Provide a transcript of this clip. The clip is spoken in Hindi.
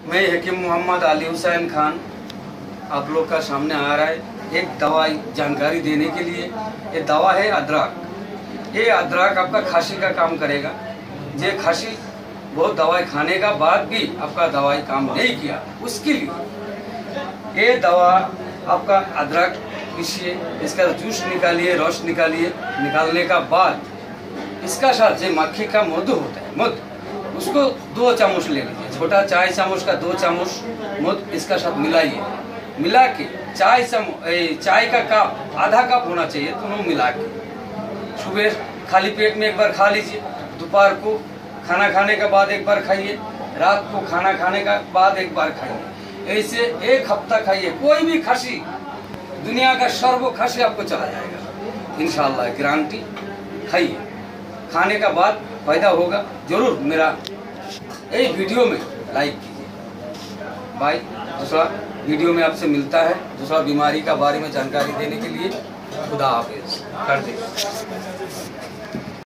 मैं हकीम मोहम्मद अली हुसैन खान आप लोग का सामने आ रहा है एक दवाई जानकारी देने के लिए। ये दवा है अदरक। ये अदरक आपका खांसी का काम करेगा। ये खांसी बहुत दवाई खाने का बाद भी आपका दवाई काम नहीं किया, उसके लिए ये दवा आपका अदरक पीसिए, इसका जूस निकालिए, रस निकालिए। निकालने का बाद इसका साथ जो मक्खी का मधु होता है, मधु उसको 2 चम्मच ले लीजिए। छोटा चाय चम्मच का 2 चम्मच मधु इसका साथ मिलाइए। मिला के चाय का कप आधा कप होना चाहिए, दोनों मिला के सुबह खाली पेट में एक बार खा लीजिए, दोपहर को खाना खाने के बाद एक बार खाइए, रात को खाना खाने के बाद एक बार खाइए। ऐसे 1 हफ्ता खाइए। कोई भी खांसी, दुनिया का सर्व खांसी आपको चला जाएगा इंशाअल्लाह, गारंटी। खाइए, खाने का बाद फायदा होगा। जरूर मेरा ये वीडियो में लाइक कीजिए। बाय। दूसरा वीडियो में आपसे मिलता है, दूसरा बीमारी का बारे में जानकारी देने के लिए। खुदा हाफिज कर दे।